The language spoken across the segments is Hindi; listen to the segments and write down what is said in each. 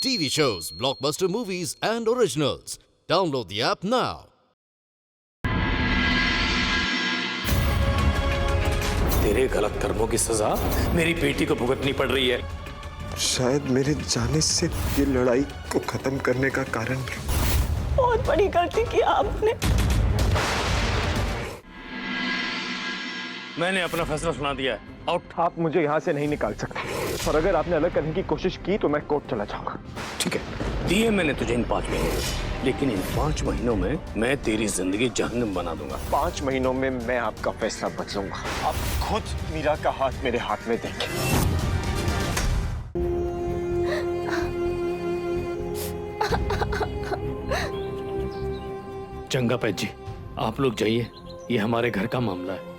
TV shows, blockbuster movies, and originals. Download the app now. तेरे गलत कर्मों की सजा मेरी बेटी को भुगतनी पड़ रही है। शायद मेरे जाने से ये लड़ाई को खत्म करने का कारण बहुत बड़ी गलती की आपने। मैंने अपना फैसला सुना दिया है। आउट। आप मुझे यहाँ से नहीं निकाल सकते और अगर आपने अलग करने की कोशिश की तो मैं कोर्ट चला जाऊंगा। ठीक है, दिए मैंने तुझे इन 5 महीने, लेकिन इन 5 महीनों में मैं तेरी जिंदगी जहन्नम बना दूंगा। 5 महीनों में मैं आपका फैसला बदलूंगा। आप खुद मीरा का हाथ मेरे हाथ में देंगे। चंगा पैत जी, आप लोग जाइए, ये हमारे घर का मामला है।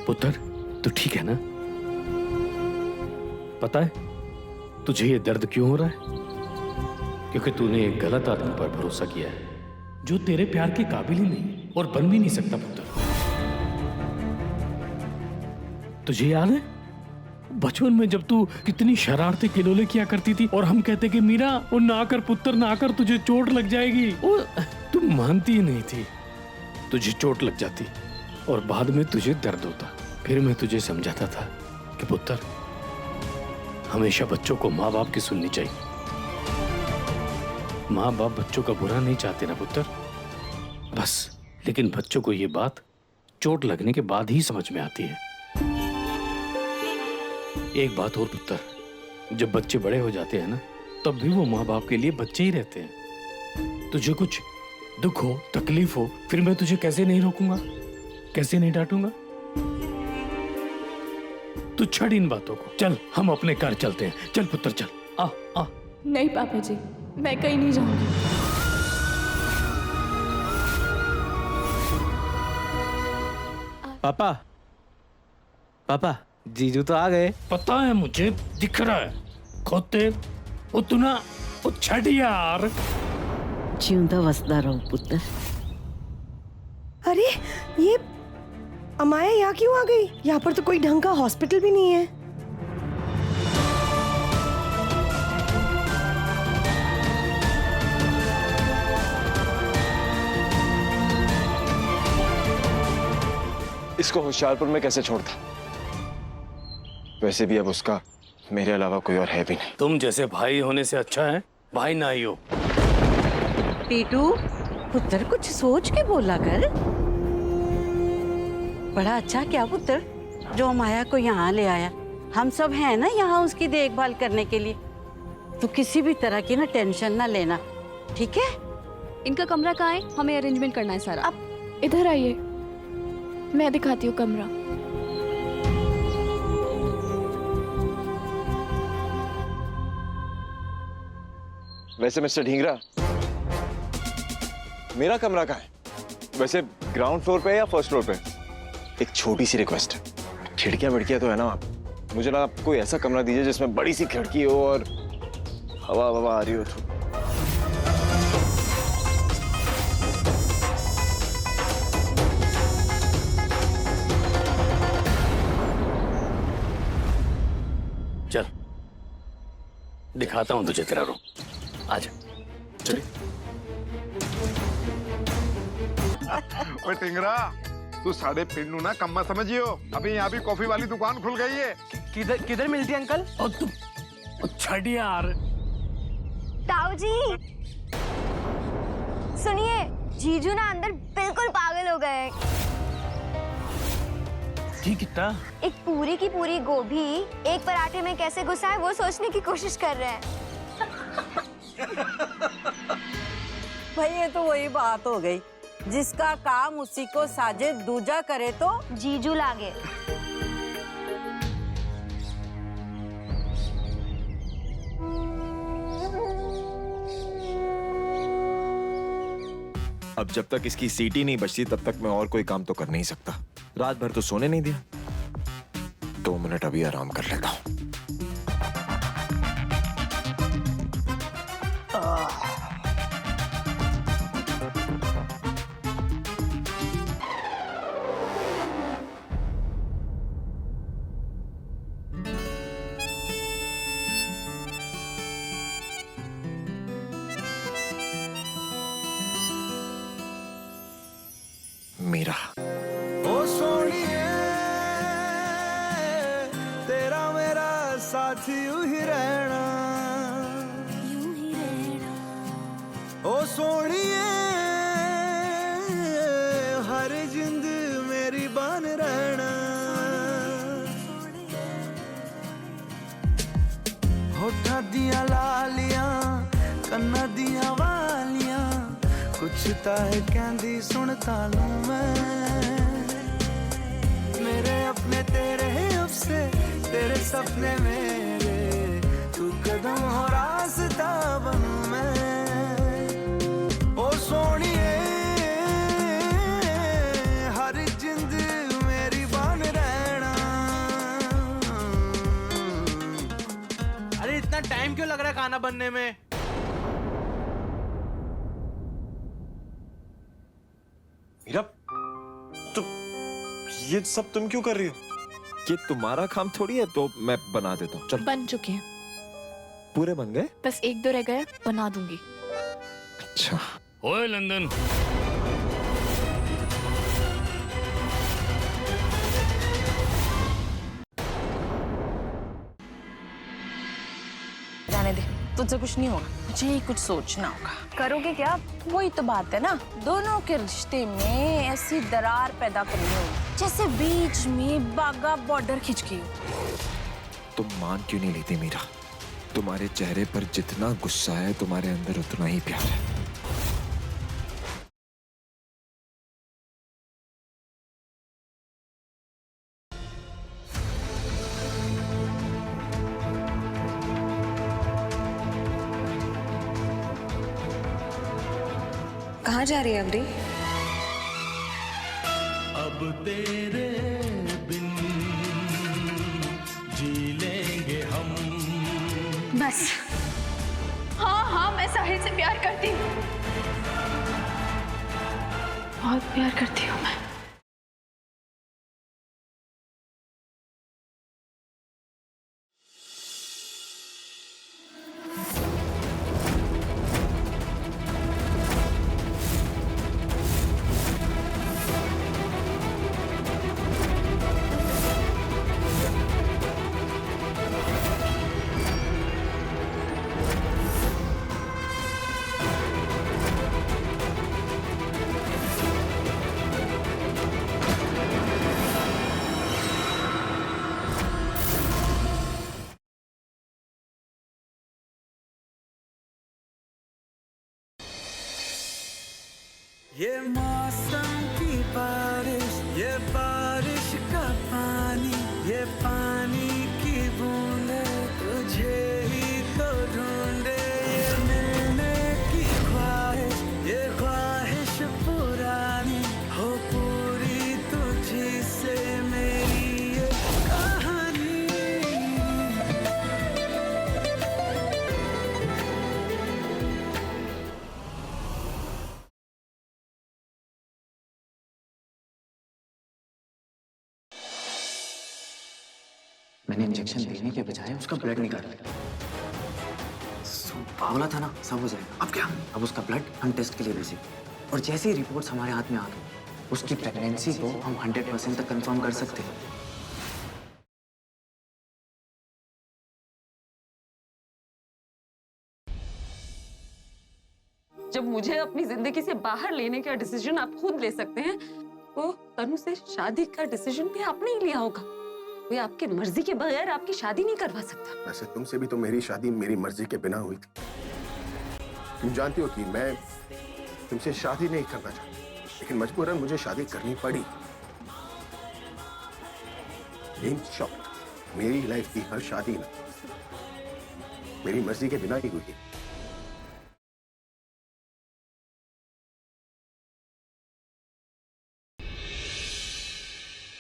पुत्र, तू ठीक है ना? पता है तुझे ये दर्द क्यों हो रहा है? क्योंकि तूने एक गलत आदमी पर भरोसा किया है जो तेरे प्यार के काबिल ही नहीं और बन भी नहीं सकता। पुत्र, तुझे याद है बचपन में जब तू कितनी शरारतें किलोले किया करती थी और हम कहते कि मीरा वो ना कर पुत्र, ना कर, तुझे चोट लग जाएगी। और तू मानती ही नहीं थी। तुझे चोट लग जाती और बाद में तुझे दर्द होता। फिर मैं तुझे समझाता था कि पुत्र, हमेशा बच्चों को माँ बाप की सुननी चाहिए। माँ बाप बच्चों का बुरा नहीं चाहते ना पुत्र, बस। लेकिन बच्चों को ये बात चोट लगने के बाद ही समझ में आती है। एक बात और पुत्र, जब बच्चे बड़े हो जाते हैं ना, तब भी वो माँ बाप के लिए बच्चे ही रहते हैं। तुझे कुछ दुख हो, तकलीफ हो, फिर मैं तुझे कैसे नहीं रोकूंगा, कैसे नहीं डांटूंगा? तू छड़ इन बातों को। चल हम अपने घर चलते हैं। चल पुत्र, चल। आ आ। नहीं पापा जी, मैं कहीं नहीं जाऊंगी। पापा, पापा, जीजू तो आ गए। पता है मुझे, दिख रहा है। खोते उतना छड़ यार। जिंदा वसदा रहो पुत्र। अरे ये अमाया यहाँ क्यों आ गई? यहाँ पर तो कोई ढंग का हॉस्पिटल भी नहीं है। इसको होशियारपुर में कैसे छोड़ता? वैसे भी अब उसका मेरे अलावा कोई और है भी नहीं। तुम जैसे भाई होने से अच्छा है भाई ना ही हो। टीटू पुत्र, कुछ सोच के बोला कर। बड़ा अच्छा क्या पुत्र जो माया को यहाँ ले आया। हम सब हैं ना यहाँ उसकी देखभाल करने के लिए। तू किसी भी तरह की ना टेंशन ना लेना, ठीक है? इनका कमरा कहाँ है? हमें अरेंजमेंट करना है सारा। अब इधर आइए, मैं दिखाती हूँ कमरा। वैसे मिस्टर ढींगरा, मेरा कमरा कहाँ है? वैसे ग्राउंड फ्लोर पे या फर्स्ट फ्लोर पे? एक छोटी सी रिक्वेस्ट है, खिड़कियां विड़कियां तो है ना आप? मुझे लगा आप कोई ऐसा कमरा दीजिए जिसमें बड़ी सी खिड़की हो और हवा हवा आ रही हो। तो चल दिखाता हूं तुझे तेरा रूम। आजा। चल। ओए टिंगरा, तू साढ़े पिंडू ना कम्मा समझियो। अभी यहाँ भी कॉफी वाली दुकान खुल गई है। किधर किधर मिलती है अंकल? और तुम छड़ यार। ताऊ जी सुनिए, जीजू ना अंदर बिल्कुल पागल हो गए। जी कितना? एक पूरी की पूरी गोभी एक पराठे में कैसे घुसा है वो सोचने की कोशिश कर रहे हैं। भाई ये तो वही बात हो गई, जिसका काम उसी को साजे, दूजा करे तो जीजू लागे। अब जब तक इसकी सीटी नहीं बचती तब तक मैं और कोई काम तो कर नहीं सकता। रात भर तो सोने नहीं दिया। 2 मिनट अभी आराम कर लेता हूँ। मीरा। ओ सोनिए तेरा मेरा साथ यूं ही रहना, ओ सोनिए हर जिंद मेरी बन रहना। होठा दिया लालियां कन्ना दिया वालियां, कुछ ताए कहंदी सुनता लूं मैं। मेरे अपने तेरे अब से तेरे सपने मेरे, तू कदम हो रास्ता बनूं मैं। ओ सोनिए हर जिंद मेरी बन रहना। अरे इतना टाइम क्यों लग रहा है खाना बनने में? मीरा, तो ये सब तुम क्यों कर रही हो? ये तुम्हारा काम थोड़ी है, तो मैं बना देता हूँ। चल। बन चुके हैं, पूरे बन गए? बस 1-2 रह गए, बना दूंगी। अच्छा। ओए लंदन, जाने दे, तुझसे कुछ नहीं होगा, मुझे ही कुछ सोचना होगा। करोगे क्या? वही तो बात है ना, दोनों के रिश्ते में ऐसी दरार पैदा करनी होगी जैसे बीच में बागा बॉर्डर खिंच गई हो। तुम मान क्यों नहीं लेती मीरा? तुम्हारे चेहरे पर जितना गुस्सा है तुम्हारे अंदर उतना ही प्यार है। कहाँ जा रही है अवरी? अब तेरे बिन जी लेंगे हम। बस। हाँ, मैं साहिल से प्यार करती हूँ, बहुत प्यार करती हूँ मैं। ये मौसम की बारिश, ये बारिश का पानी, ये पानी की बूंदे तुझे ही तो ढूंढे। ये मिलने की ख्वाहिश, ये ख्वाहिश पुरानी हो पूरी तुझी से मेरी ये कहानी। मैंने इंजेक्शन देने के बजाय उसका ब्लड निकाल लिया। बोला था ना सब हो जाएगा। अब क्या? अब उसका ब्लड हम टेस्ट के लिए भेजेंगे और जैसे ही रिपोर्ट्स हमारे हाथ में आ गई, उसकी प्रेगनेंसी को हम 100% तक कंफर्म कर सकते हैं। जब मुझे अपनी जिंदगी से बाहर लेने का डिसीजन आप खुद ले सकते हैं, तो तनु से शादी का डिसीजन भी आपने ही लिया होगा। कोई आपके मर्जी के बगैर आपकी शादी नहीं करवा सकता। वैसे तुमसे भी तो मेरी शादी मेरी मर्जी के बिना हुई थी। तुम जानती हो कि मैं तुमसे शादी नहीं करना चाहती, लेकिन मजबूरन मुझे शादी करनी पड़ी। इन शॉर्ट, मेरी लाइफ की हर शादी ना मेरी मर्जी के बिना ही हुई।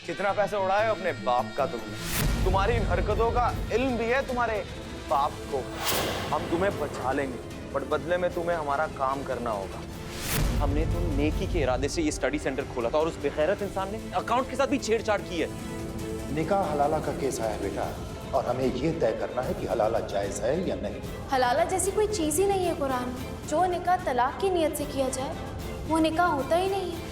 कितना पैसे उड़ाए अपने बाप का तुमने? तुम्हारी इन हरकतों का इल्म भी है तुम्हारे बाप को। हम तुम्हें बचा लेंगे, बट बदले में तुम्हें हमारा काम करना होगा। हमने तो नेकी के इरादे से ये स्टडी सेंटर खोला था और उस बेगैरत इंसान ने अकाउंट के साथ भी छेड़छाड़ की है। निकाह हलाला का केस आया बेटा, और हमें ये तय करना है कि हलाला जायज है या नहीं। हलाला जैसी कोई चीज ही नहीं है कुरान में। जो निकाह तलाक की नियत से किया जाए वो निकाह होता ही नहीं है।